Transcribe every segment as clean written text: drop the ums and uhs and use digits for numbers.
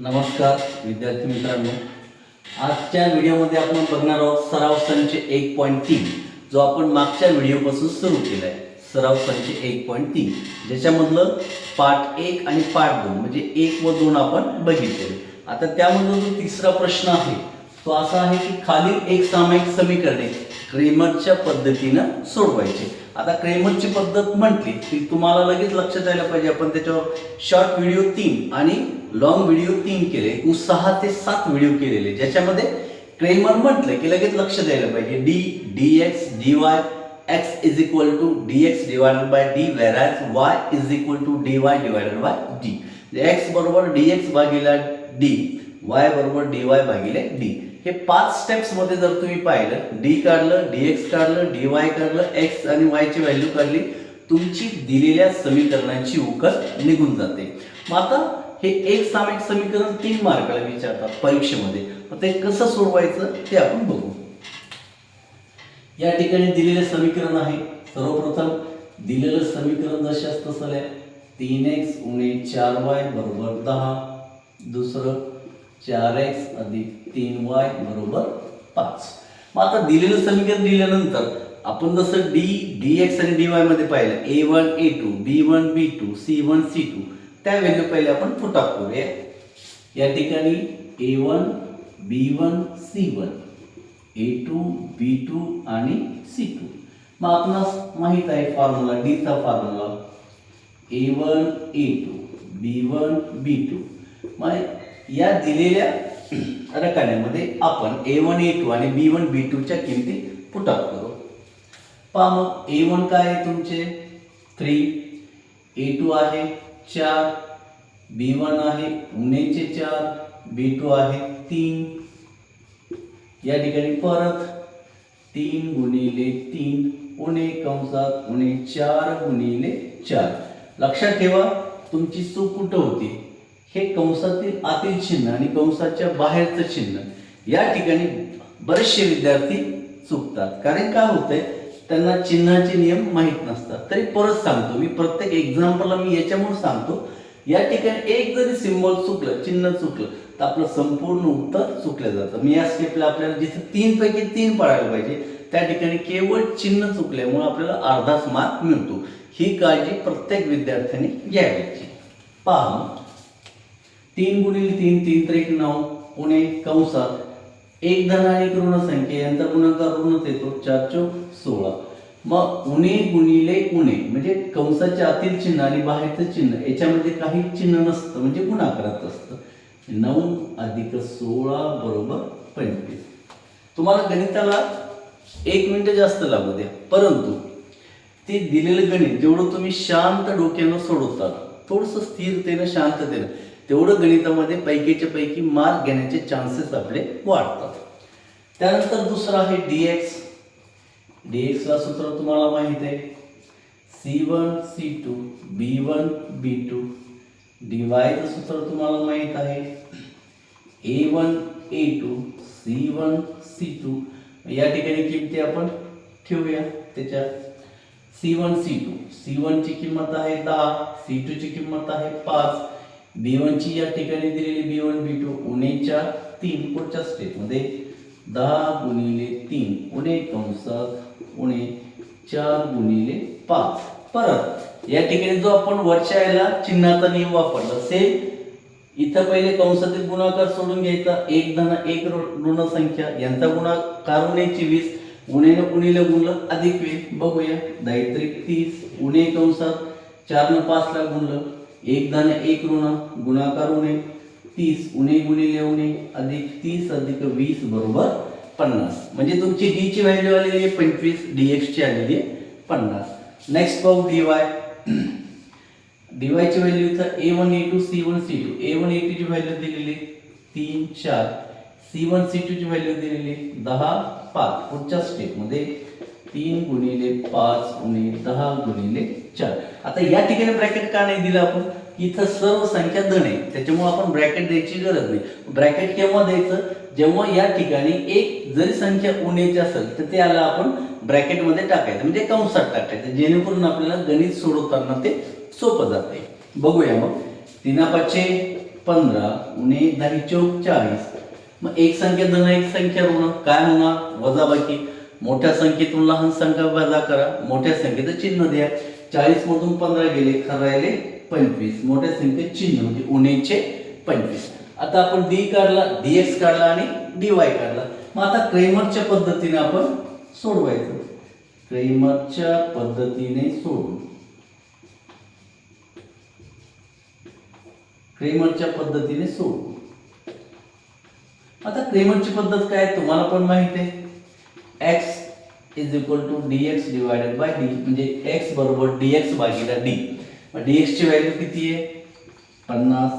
नमस्कार विद्यार्थी मित्रांनो, आजच्या व्हिडिओमध्ये आपण बघणार आहोत सराव संच 1.3 जो आपण मागच्या व्हिडिओपासून सुरू केला आहे. सराव संच 1.3 ज्याच्यामधलं पार्ट 1 आणि पार्ट 2 म्हणजे 1 व 2 आपण बघितले. आता त्यामधला जो तिसरा प्रश्न आहे तो असा आहे की खालील एक सामायिक समीकरणे क्रेमरच्या पद्धतीनं सोडवायचे. आता क्रेमरची पद्धत म्हटली की तुम्हाला लगेच लक्षात यायला पाहिजे आपण त्याच्यावर शॉर्ट व्हिडिओ 3 आणि लॉंग व्हिडिओ 3 केले, 6 ते 7 व्हिडिओ केलेले, ज्याच्यामध्ये क्रेमर म्हटलं की लगेच लक्षात यायला पाहिजे dx dy x is equal to dx divided by d whereas y is equal to dy divided by d. x बरोबर dx भागिले d, y बरोबर dy भागिले d. हे 5 स्टेप्स मध्ये जर तुम्ही पाहिलं, d काढलं, dx काढलं, dy काढलं, x आणि y ची व्हॅल्यू काढली, तुमची दिलेल्या समीकरणाची उकल निघून जाते. मग आता हे एक सामायिक समीकरण 3 मार्काला विचारतात परीक्षेमध्ये. मग ते कसं सोडवायचं ते आपण बघू. या ठिकाणी दिलेले समीकरण आहे. सर्वप्रथम दिलेलं समीकरण जशास तसं आहे. 3x - 4y बरोबर 10. दुसरं 4x + 3y बरोबर 5. मग आता दिलेलं समीकरण दिल्यानंतर आपण जसं dx आणि dy मध्ये पाहिलं a1 a2 b1 b2 c1 c2 त्या व्हॅल्यू पहिले आपण पुट अप करूया. या ठिकाणी a1 b1 c1 a2 b2 आणि c2. मग आपणास माहित आहे फॉर्म्युला, d चा formula a1 a2 b1 b2. मग या दिलेल्या रकान्यामध्ये आपण a1 a2 आणि b1 b2 च्या किमती पुट अप करू. पहा मग a1 काय आहे तुमचे 3, a2 आहे 4, b1 आहे उणे 4, b2 आहे 3. या ठिकाणी परत 3 गुणिले 3 उणे कंसात उणे 4 गुणिले 4. लक्षात ठेवा तुमची चूक कुठं होती, हे कंसातील आतील चिन्ह आणि कंसाच्या बाहेरचं चिन्ह या ठिकाणी बरेचसे विद्यार्थी चुकतात. कारण काय होतंय, त्यांना चिन्हाचे नियम माहीत नसतात. तरी परत सांगतो मी, प्रत्येक एक्झाम्पलला मी याच्यामुळे सांगतो, या ठिकाणी एक जरी सिम्बॉल चुकलं, चिन्ह चुकलं तर आपलं संपूर्ण उत्तर चुकलं जातं. मी या स्टेपला आपल्याला जिथे 3 पैकी 3 पडायला पाहिजे त्या ठिकाणी केवळ चिन्ह चुकल्यामुळे आपल्याला अर्धाच मार्क मिळतो. ही काळजी प्रत्येक विद्यार्थ्यांनी घ्यायची. पहा 3 गुणिले 3 3 त्रिक 9 उणे कंसात एक धन आणि एक ऋण संख्या यांचा गुणाकार ऋणच येतो 4 चौक 16. मग उणे गुणिले उणे म्हणजे कंसाच्या आतील चिन्ह आणि बाहेरचं चिन्ह याच्यामध्ये काही चिन्ह नसतं म्हणजे गुणाकारात असतं. 9 + 16 बरोबर 25. तुम्हाला गणिताला 1 मिनिट जास्त लागू द्या, परंतु ते दिलेलं गणित जेवढं तुम्ही शांत डोक्यानं सोडवता, थोडंसं स्थिरतेनं शांततेनं, तेवढं गणितामध्ये पैकीच्या पैकी मार्क घेण्याचे चान्सेस आपले वाढतात. त्यानंतर दुसरा आहे dx. dx ला सूत्र तुम्हाला माहित आहे c1 c2 b1 b2. dy चं सूत्र तुम्हाला माहित आहे a1 a2 c1 c2. या ठिकाणी किमती आपण ठेवूया त्याच्यात. c1 c2, c1 ची किंमत आहे 10, c2 ची किंमत आहे 5, b1 ची या ठिकाणी दिलेली b1 b2 उणे 4 3. पुढच्या स्टेप मध्ये 10 गुणिले 3 उणे कंसात उणे 4 गुणिले 5. परत या ठिकाणी जो आपण वरच्या याला चिन्हाचा नियम वापरला, सेम इथं पहिले कंसातील गुणाकार सोडून घ्यायचा. एक धन एक ऋण संख्या यांचा गुणाकार उणे 24 उणे गुणिले गुणलं अधिक वे. बघूया 10 त्रिक 30 उणे कंसात 4 न 5 ला गुणलं, एक धन एक ऋण गुणाकार उणे 30 उणे गुणिले उणे अधिक 30 अधिक 20 बरोबर 50. म्हणजे तुमची d ची व्हॅल्यू आलेली आहे 25, dx ची आलेली आहे 50. नेक्स्ट पाहू dy. dy ची व्हॅल्यू इथं a1 a2 c1 c2. a1 a2 ची व्हॅल्यू दिलेली 3 4, c1 c2 ची व्हॅल्यू दिलेली 10 5. पुढच्या स्टेप मध्ये 3 गुणिले 5 उणे 10 गुणिले 4. आता या ठिकाणी ब्रॅकेट का नाही दिलं आपण, इथं सर्व संख्या धन आहे त्याच्यामुळे आपण ब्रॅकेट द्यायची गरज नाही. ब्रॅकेट केव्हा द्यायचं, जेव्हा या ठिकाणी एक जरी संख्या उणेची असेल तर त्याला आपण ब्रॅकेट मध्ये टाकायचं म्हणजे कंसात टाकायचं, जेणेकरून आपल्याला गणित सोडवताना ते सोपं जाते. बघूया मग 3 5 15 उणे 10 चौक 40. मग एक संख्या धन एक संख्या ऋण काय होणार वजाबाकी. मोठ्या संख्येतून लहान संख्या वजा करा, मोठ्या संख्येचं चिन्ह द्या. 40 मधून 15 गेले खरं राहिले 25. मोठ्या संख्येत चिन्ह म्हणजे उणेचे 25. आता आपण डी काढला, dx काढला आणि dy काढला. मग आता क्रेमरच्या पद्धतीने आपण सोडवायचं. क्रेमरच्या पद्धतीने सोडवू. क्रेमरच्या पद्धतीने सोडवू. आता क्रेमरची पद्धत काय तुम्हाला पण माहिती आहे. x is equal to dx divided by d म्हणजे x बरोबर dx भागिले d. मग dx ची व्हॅल्यू किती आहे 50.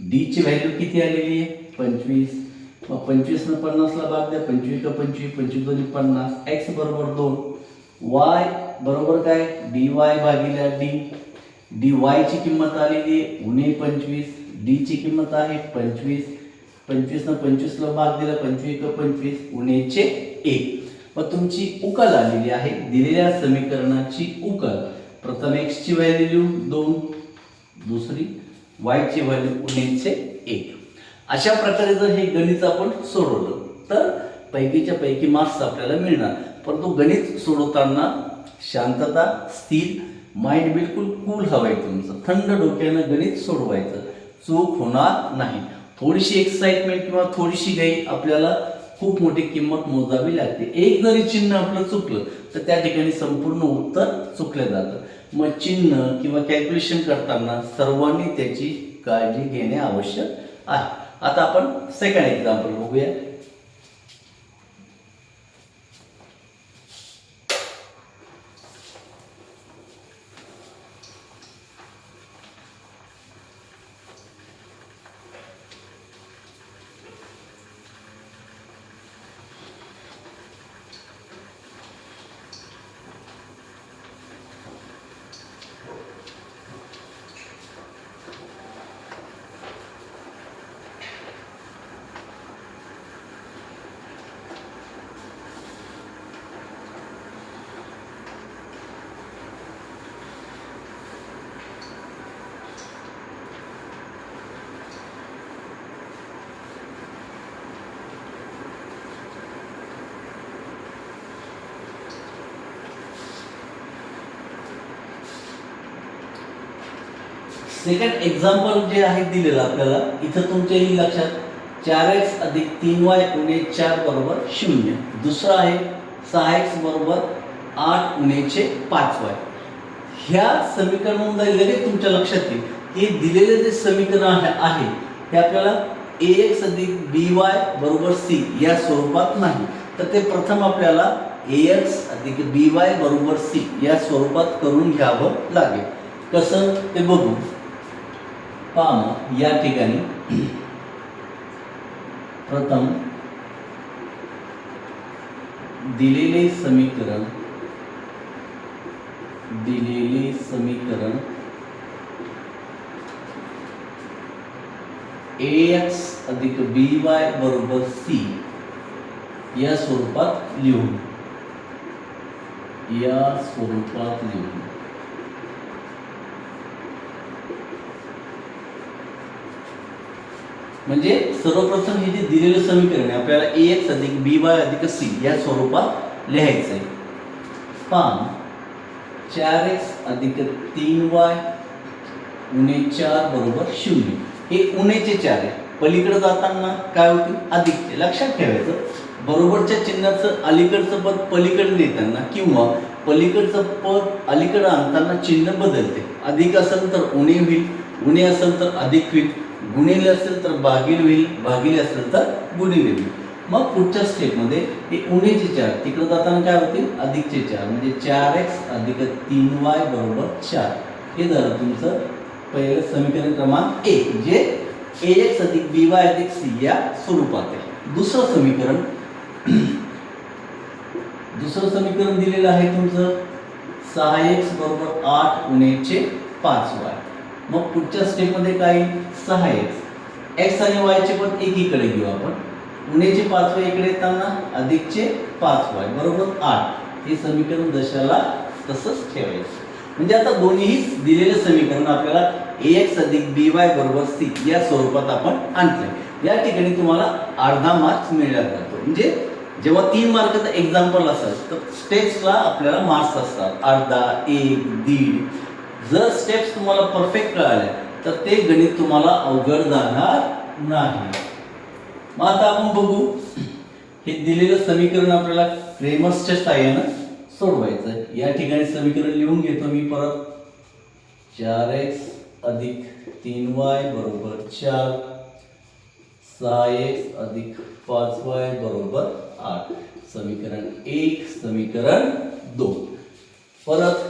d ची व्हॅल्यू किती आलेली आहे 25. मग 25 न 50 ला भाग द्या. 25 का 25 25 दोन्ही 50. x बरोबर 2. y बरोबर काय dy भागिले d. dy ची किंमत आलेली आहे उणे 25. d ची किंमत आहे 25. 25 न 25 ला भाग दिला. 25 का 25 उणेचे 1. मग तुमची उकल आलेली आहे. दिलेल्या समीकरणाची उकल प्रथम x ची व्हॅल्यू 2, दुसरी y ची व्हॅल्यू उणेचे 1. अशा प्रकारे जर हे गणित आपण सोडवलं तर पैकीच्या पैकी मार्क्स आपल्याला मिळणार. परंतु गणित सोडवताना शांतता, स्थिर माइंड बिलकुल कूल हवंय तुमचं. थंड डोक्यानं गणित सोडवायचं. चूक होणार नाही. थोडीशी एक्साइटमेंट किंवा थोडीशी घाई आपल्याला खूप मोठी किंमत मोजावी लागते. एक जरी चिन्ह आपलं चुकलं तर त्या ठिकाणी संपूर्ण उत्तर चुकलं जातं. मग चिन्ह किंवा कॅल्क्युलेशन करताना सर्वांनी त्याची काळजी घेणे आवश्यक आहे. आता आपण सेकंड एक्झाम्पल बघूया. सेकंड एक्झाम्पल जे आहे दिलेलं आपल्याला इथं तुमच्याही लक्षात 4x अधिक 3y उणे 4 बरोबर 0. दुसरा आहे 6x बरोबर 8 उणेचे 5y. ह्या समीकरणामध्ये लगेच तुमच्या लक्षात येईल की दिलेले जे समीकरण आहे हे आपल्याला ax अधिक by बरोबर c या स्वरूपात नाही. तर ते प्रथम आपल्याला ax अधिक by बरोबर c या स्वरूपात करून घ्यावं लागेल. कसं ते बघू. पहा या ठिकाणी प्रथम दिलेले समीकरण ax अधिक by बरोबर c या स्वरूपात लिहू. म्हणजे सर्वप्रथम हे जे दिलेलं समीकरण आहे आपल्याला ax अधिक by अधिक c या स्वरूपात लिहायचं आहे. पहा 4x अधिक 3y उणे 4 बरोबर 0. हे उणेचे 4 आहे. पलीकडे जाताना काय होते अधिकचे. लक्षात ठेवायचं बरोबरच्या चिन्हाचं अलीकडचं पद पलीकडे नेताना किंवा पलीकडचं पद अलीकडे आणताना चिन्ह बदलते. अधिक असेल तर उणे होईल, उणे असेल तर अधिक होईल, गुणिले असेल तर भागिले होईल, भागिले असेल तर गुणिले होईल. मग पुढच्या स्टेपमध्ये हे उणेचे 4 तिकडे जाताना काय होतील अधिकचे 4 म्हणजे 4x अधिक 3y बरोबर 4. हे झालं तुमचं पहिलं समीकरण क्रमांक 1 जे ax अधिक by अधिक c या स्वरूपात आहे. दुसरं समीकरण दिलेलं आहे तुमचं 6x बरोबर 8 उणेचे 5y. मग पुढच्या स्टेपमध्ये काय 6x x आणि y चे पद एकीकडे घेऊ आपण. उणेचे 5y इकडे येताना अधिकचे 5y बरोबर 8. हे समीकरण दशाला तसंच ठेवायचं. म्हणजे आता दोन्ही दिलेले समीकरण आपल्याला ax अधिक by बरोबर c या स्वरूपात आपण आणले। या ठिकाणी तुम्हाला अर्धा मार्क्स मिळणार जातो। म्हणजे जेव्हा 3 मार्काचं एक्झाम्पल असेल तर स्टेप्सला आपल्याला मार्क्स असतात अर्धा, 1, 1.5। जर स्टेप्स तुम्हाला परफेक्ट कळाल्या तर ते गणित तुम्हाला अवघड जाणार नाही। मग आता आपण बघू हे दिलेलं समीकरण आपल्याला क्रेमर्सच्या साहाय्याने सोडवायचं आहे। या ठिकाणी समीकरण लिहून घेतो मी परत 4x अधिक 3y बरोबर 4, 6x अधिक 5y बरोबर 8। समीकरण 1, समीकरण 2। परत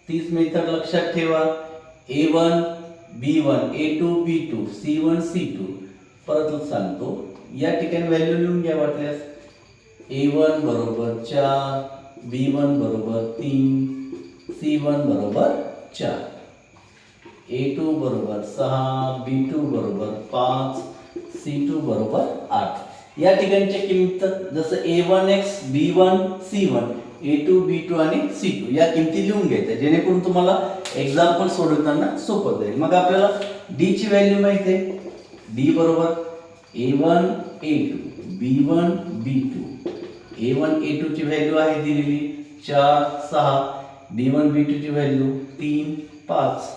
तीच मेथड लक्षात ठेवा, a1 b1 a2 b2 c1 c2। परत सांगतो या ठिकाणी व्हॅल्यू लिहून घ्या वाटल्यास, a1 बरोबर 4, b1 बरोबर 3, c1 बरोबर 4, a2 बरोबर 6, b2 बरोबर 5, c2 बरोबर 8। या ठिकाणच्या किंमत जसं a1x b1 c1 a2 b2 आणि c2 या किमती लिहून घ्यायच्या जेणेकरून तुम्हाला एक्झाम्पल सोडवताना सोपं जाईल। मग आपल्याला d ची व्हॅल्यू माहिती आहे, d बरोबर a1 a2 b1 b2। a1 a2 ची व्हॅल्यू आहे दिलेली 4, 6, b1 b2 ची व्हॅल्यू 3, 5।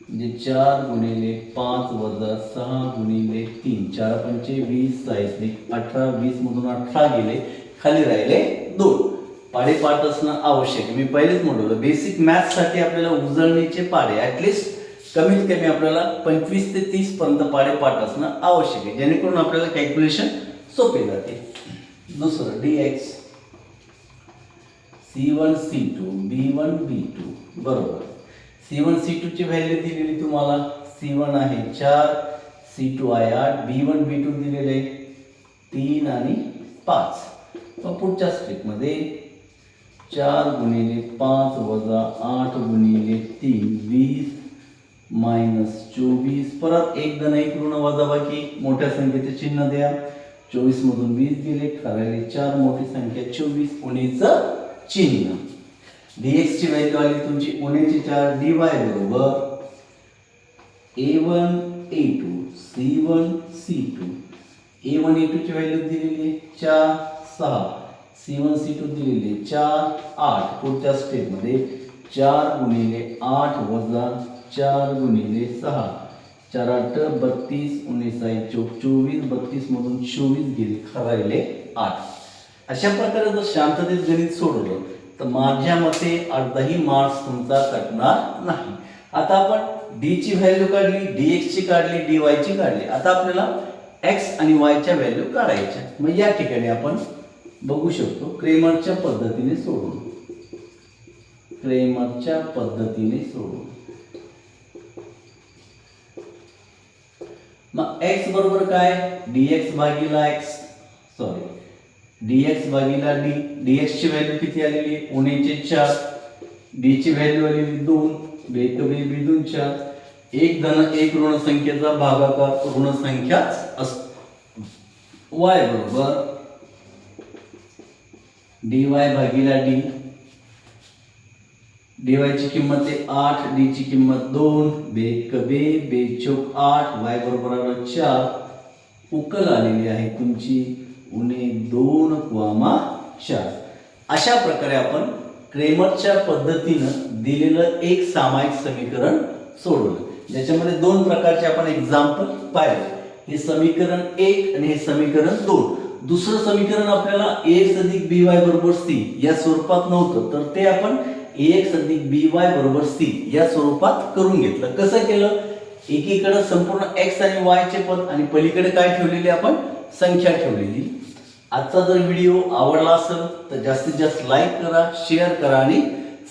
म्हणजे 4 गुणिले 5 वजा 6 गुणिले 3, 4 पंचे 20, 6 18, 20 मधून 18 गेले, खाली राहिले 2। पाढे पाठ असणं आवश्यक आहे। मी पहिलेच म्हटलं बेसिक मॅथ्स साठी आपल्याला उजळणीचे पाढे ऍटलीस्ट कमीत कमी आपल्याला 25 ते 30 पर्यंत पाढे पाठ असणं आवश्यक आहे जेणेकरून आपल्याला कॅल्क्युलेशन सोपे जाते। दुसरं dx c1 c2 b1 b2 बरोबर c1 c2 ची व्हॅल्यू दिलेली तुम्हाला, c1 आहे 4, c2 आहे 8, b1 b2 दिलेले 3 आणि 5। मग पुढच्या स्टेप मध्ये 4 गुणिले 5 वजा 8 गुणिले 3 20 मायनस 24। परत एक धन एक ऋण वजाबाकी, मोठ्या संख्येचे चिन्ह द्या, 24 मधून 20 गेले, खाली 4, मोठी संख्या 24, उणीचं चिन्ह। dx ची व्हॅल्यू आली तुमची उणीची 4, dy बरोबर a1 a2 c1 c2। a1 a2 ची व्हॅल्यू दिलेली 4, 6, c1 c2 दिलेली 4, 8। पुढच्या स्टेप मध्ये 4 गुणिले 8 वजा 4 गुणिले 6, 4 8 32, 19 24, 32 मधून 24 गेले, राहिले 8। अशा प्रकारे जर शांततेत गणित सोडवलं तर माझ्या मते अर्धाही मार्क्स तुमचा कटणार नाही। आता आपण d ची व्हॅल्यू काढली, dx ची काढली, dy ची काढली। आता आपल्याला x आणि y च्या व्हॅल्यू काढायच्या। मग या ठिकाणी आपण बघू शकतो क्रेमरच्या पद्धतीने सोडवू, क्रेमरच्या पद्धतीने सोडवू। मग x बरोबर काय, dx भागिला x, sorry dx भागिला d। dx ची व्हॅल्यू किती आलेली, उणीचे 4, d ची व्हॅल्यू आलेली 2, बेक बे बी 2 4। एक धन एक ऋण संख्येचा भागाकार ऋण संख्याच असतो। y बरोबर dy भागिला d। dy ची किंमत आहे 8, d ची किंमत 2, बेक बे बे चौक 8, y बरोबर आलं 4। उकल आलेली आहे तुमची उणे 2,4। अशा प्रकारे आपण क्रेमरच्या पद्धतीनं दिलेलं एक सामायिक समीकरण सोडवलं ज्याच्यामध्ये 2 प्रकारचे आपण एक्झाम्पल पाहिले, हे समीकरण 1 आणि हे समीकरण 2। दुसरं समीकरण आपल्याला ax अधिक by बरोबर c या स्वरूपात नव्हतं तर ते आपण ax अधिक by बरोबर c या स्वरूपात करून घेतलं। कसं केलं, एकीकडे संपूर्ण x आणि y चे पद आणि पलीकडे काय ठेवलेली आपण संख्या ठेवलेली। आजचा जर व्हिडिओ आवडला असेल तर जास्तीत जास्त लाईक करा, शेअर करा आणि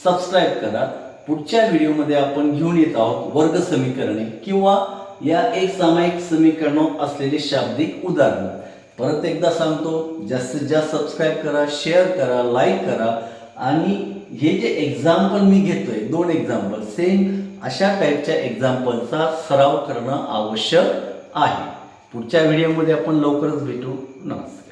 सबस्क्राइब करा। पुढच्या व्हिडिओमध्ये आपण घेऊन येत आहोत वर्ग समीकरणे किंवा या एक सामायिक समीकरणात असलेले शाब्दिक उदाहरण। परत एकदा सांगतो, जास्तीत जास्त सबस्क्राइब करा, शेअर करा, लाईक करा आणि हे जे एक्झाम्पल मी घेतोय 2 एक्झाम्पल सेम अशा टाईपच्या एक्झाम्पलचा सराव करणं आवश्यक आहे। पुढच्या व्हिडिओमध्ये आपण लवकरच भेटू। नमस्कार।